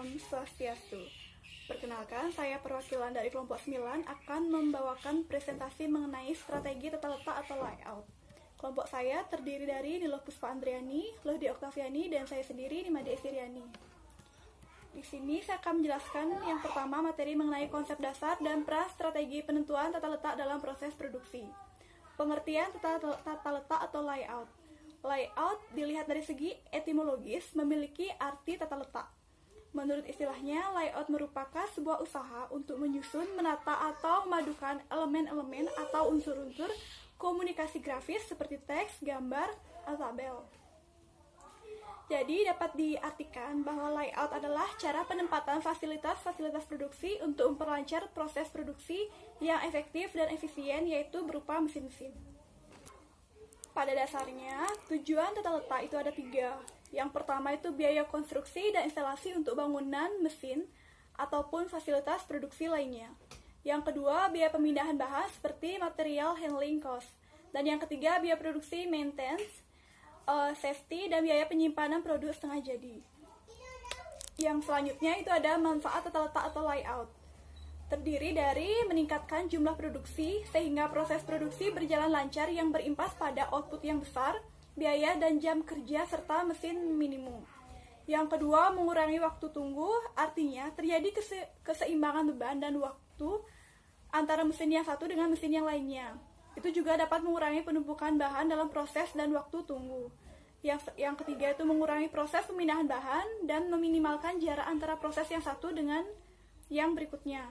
Om Swastiastu. Perkenalkan, saya perwakilan dari kelompok 9 akan membawakan presentasi mengenai strategi tata letak atau layout. Kelompok saya terdiri dari Niloh Puspa Andriani, Lohdi Oktaviani, dan saya sendiri, Nimade Esiriani. Di sini saya akan menjelaskan yang pertama materi mengenai konsep dasar dan pra-strategi penentuan tata letak dalam proses produksi. Pengertian tata letak atau layout. Layout dilihat dari segi etimologis memiliki arti tata letak. Menurut istilahnya, layout merupakan sebuah usaha untuk menyusun, menata, atau memadukan elemen-elemen atau unsur-unsur komunikasi grafis seperti teks, gambar, atau tabel. Jadi dapat diartikan bahwa layout adalah cara penempatan fasilitas-fasilitas produksi untuk memperlancar proses produksi yang efektif dan efisien, yaitu berupa mesin-mesin. Pada dasarnya, tujuan tata letak itu ada 3. Yang pertama itu biaya konstruksi dan instalasi untuk bangunan, mesin, ataupun fasilitas produksi lainnya. Yang kedua, biaya pemindahan bahan seperti material handling cost. Dan yang ketiga, biaya produksi maintenance, safety, dan biaya penyimpanan produk setengah jadi. Yang selanjutnya itu ada manfaat tata letak atau layout. Terdiri dari meningkatkan jumlah produksi sehingga proses produksi berjalan lancar yang berimpas pada output yang besar, biaya dan jam kerja serta mesin minimum. Yang kedua, mengurangi waktu tunggu, artinya terjadi keseimbangan beban dan waktu antara mesin yang satu dengan mesin yang lainnya. Itu juga dapat mengurangi penumpukan bahan dalam proses dan waktu tunggu. Yang ketiga itu mengurangi proses pemindahan bahan dan meminimalkan jarak antara proses yang satu dengan yang berikutnya.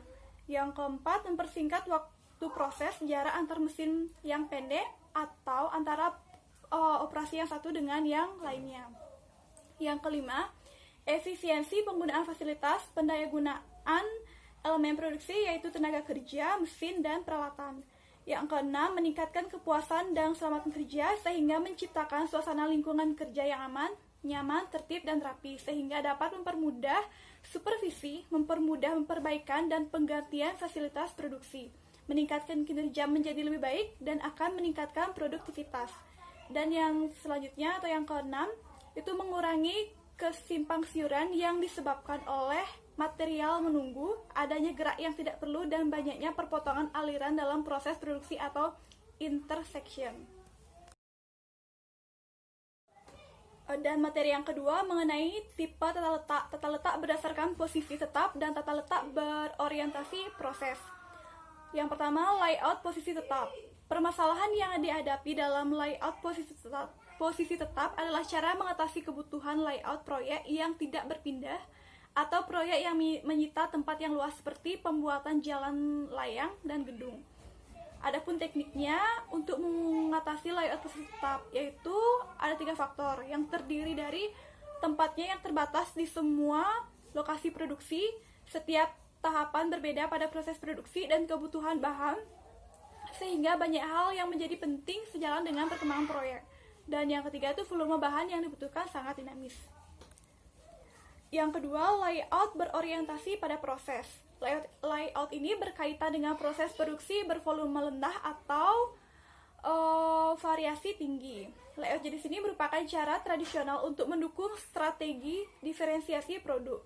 Yang keempat, mempersingkat waktu proses jarak antar mesin yang pendek atau antara operasi yang satu dengan yang lainnya. Yang kelima, efisiensi penggunaan fasilitas pendayagunaan elemen produksi yaitu tenaga kerja, mesin, dan peralatan. Yang keenam, meningkatkan kepuasan dan keselamatan kerja sehingga menciptakan suasana lingkungan kerja yang aman, nyaman, tertib, dan rapi sehingga dapat mempermudah supervisi, mempermudah perbaikan dan penggantian fasilitas produksi, meningkatkan kinerja menjadi lebih baik, dan akan meningkatkan produktivitas. Dan yang selanjutnya atau yang keenam itu mengurangi kesimpangsiuran yang disebabkan oleh material menunggu, adanya gerak yang tidak perlu, dan banyaknya perpotongan aliran dalam proses produksi atau intersection. Dan materi yang kedua mengenai tipe tata letak. Tata letak berdasarkan posisi tetap dan tata letak berorientasi proses. Yang pertama, layout posisi tetap. Permasalahan yang dihadapi dalam layout posisi tetap adalah cara mengatasi kebutuhan layout proyek yang tidak berpindah atau proyek yang menyita tempat yang luas seperti pembuatan jalan layang dan gedung. Adapun tekniknya untuk mengatasi layout posisi tetap, yaitu ada 3 faktor yang terdiri dari tempatnya yang terbatas di semua lokasi produksi, setiap tahapan berbeda pada proses produksi dan kebutuhan bahan, sehingga banyak hal yang menjadi penting sejalan dengan perkembangan proyek. Dan yang ketiga itu volume bahan yang dibutuhkan sangat dinamis. Yang kedua, layout berorientasi pada proses. Layout ini berkaitan dengan proses produksi bervolume rendah atau variasi tinggi. Layout jenis ini merupakan cara tradisional untuk mendukung strategi diferensiasi produk.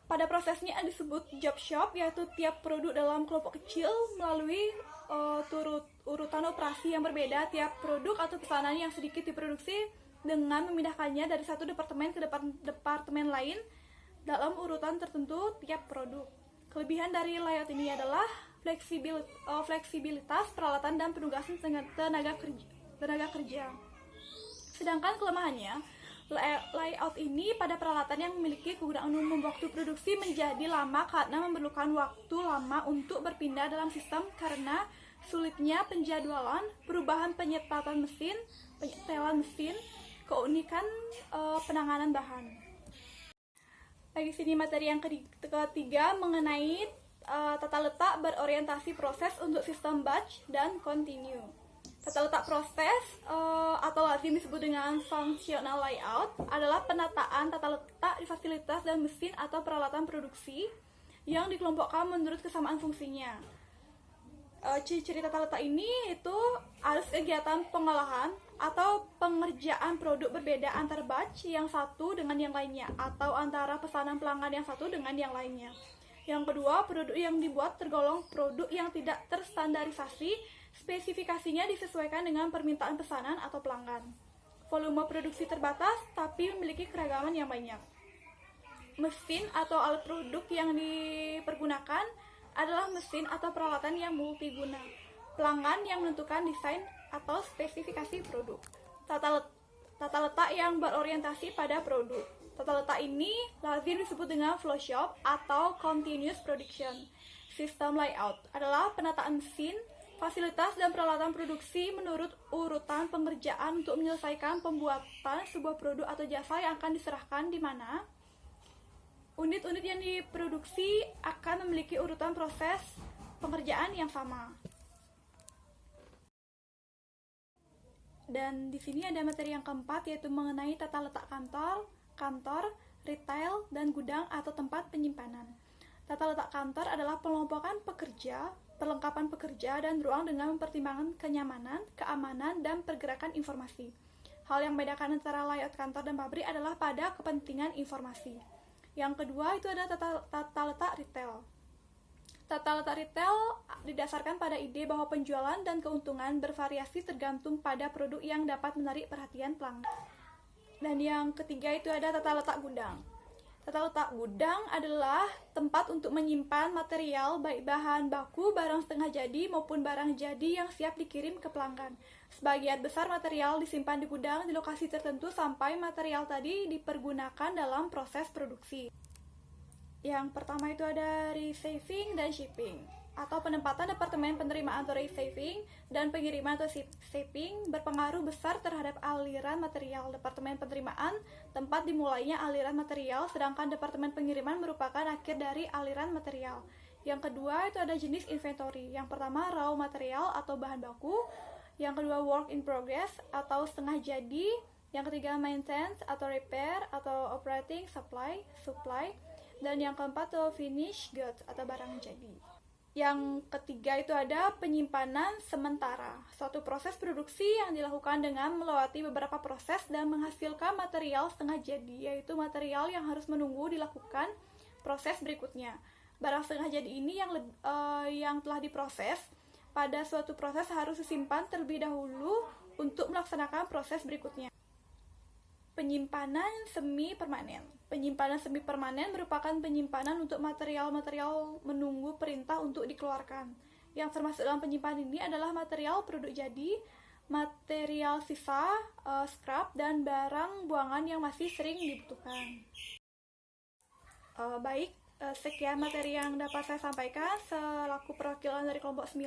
Pada prosesnya disebut job shop, yaitu tiap produk dalam kelompok kecil melalui urutan operasi yang berbeda. Tiap produk atau pesanan yang sedikit diproduksi dengan memindahkannya dari satu departemen ke departemen lain dalam urutan tertentu tiap produk. Kelebihan dari layout ini adalah fleksibilitas peralatan dan penugasan tenaga kerja. Sedangkan kelemahannya, layout ini pada peralatan yang memiliki kegunaan umum, waktu produksi menjadi lama karena memerlukan waktu lama untuk berpindah dalam sistem karena sulitnya penjadwalan, perubahan penyetatan mesin, penyetelan mesin, keunikan penanganan bahan. Di sini materi yang ketiga mengenai tata letak berorientasi proses untuk sistem batch dan continue. Tata letak proses atau lazim disebut dengan functional layout adalah penataan tata letak di fasilitas dan mesin atau peralatan produksi yang dikelompokkan menurut kesamaan fungsinya. Ciri-ciri tata letak ini itu harus kegiatan pengolahan, atau pengerjaan produk berbeda antar batch yang satu dengan yang lainnya, atau antara pesanan pelanggan yang satu dengan yang lainnya. Yang kedua, produk yang dibuat tergolong produk yang tidak terstandarisasi, spesifikasinya disesuaikan dengan permintaan pesanan atau pelanggan. Volume produksi terbatas, tapi memiliki keragaman yang banyak. Mesin atau alat produk yang dipergunakan adalah mesin atau peralatan yang multiguna. Pelanggan yang menentukan desain atau spesifikasi produk. Tata letak yang berorientasi pada produk. Tata letak ini lazim disebut dengan flow shop atau continuous production. Sistem layout adalah penataan mesin, fasilitas dan peralatan produksi menurut urutan pengerjaan untuk menyelesaikan pembuatan sebuah produk atau jasa yang akan diserahkan, di mana unit-unit yang diproduksi akan memiliki urutan proses pengerjaan yang sama. Dan di sini ada materi yang keempat, yaitu mengenai tata letak kantor, retail, dan gudang atau tempat penyimpanan. Tata letak kantor adalah pengelompokan pekerja, perlengkapan pekerja, dan ruang dengan mempertimbangkan kenyamanan, keamanan, dan pergerakan informasi. Hal yang membedakan antara layout kantor dan pabrik adalah pada kepentingan informasi. Yang kedua itu ada tata letak retail. Tata letak retail didasarkan pada ide bahwa penjualan dan keuntungan bervariasi tergantung pada produk yang dapat menarik perhatian pelanggan. Dan yang ketiga itu ada tata letak gudang. Tata letak gudang adalah tempat untuk menyimpan material, baik bahan baku, barang setengah jadi, maupun barang jadi yang siap dikirim ke pelanggan. Sebagian besar material disimpan di gudang di lokasi tertentu sampai material tadi dipergunakan dalam proses produksi. Yang pertama itu ada receiving dan shipping, atau penempatan departemen penerimaan atau receiving dan pengiriman atau shipping berpengaruh besar terhadap aliran material. Departemen penerimaan tempat dimulainya aliran material, sedangkan departemen pengiriman merupakan akhir dari aliran material. Yang kedua itu ada jenis inventory. Yang pertama raw material atau bahan baku, yang kedua work in progress atau setengah jadi, yang ketiga maintenance atau repair atau operating supply, dan yang keempat itu finish goods atau barang jadi. Yang ketiga itu ada penyimpanan sementara, suatu proses produksi yang dilakukan dengan melewati beberapa proses dan menghasilkan material setengah jadi, yaitu material yang harus menunggu dilakukan proses berikutnya. Barang setengah jadi ini yang telah diproses pada suatu proses harus disimpan terlebih dahulu untuk melaksanakan proses berikutnya. Penyimpanan semi permanen. Penyimpanan semi permanen merupakan penyimpanan untuk material-material menunggu perintah untuk dikeluarkan. Yang termasuk dalam penyimpanan ini adalah material produk jadi, material sisa, scrap, dan barang buangan yang masih sering dibutuhkan. Sekian materi yang dapat saya sampaikan selaku perwakilan dari kelompok 9.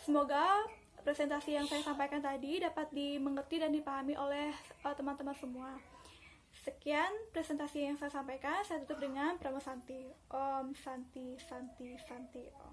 Semoga presentasi yang saya sampaikan tadi dapat dimengerti dan dipahami oleh teman-teman semua. Sekian presentasi yang saya sampaikan. Saya tutup dengan Pramu Santi. Om Santi Santi Santi Om.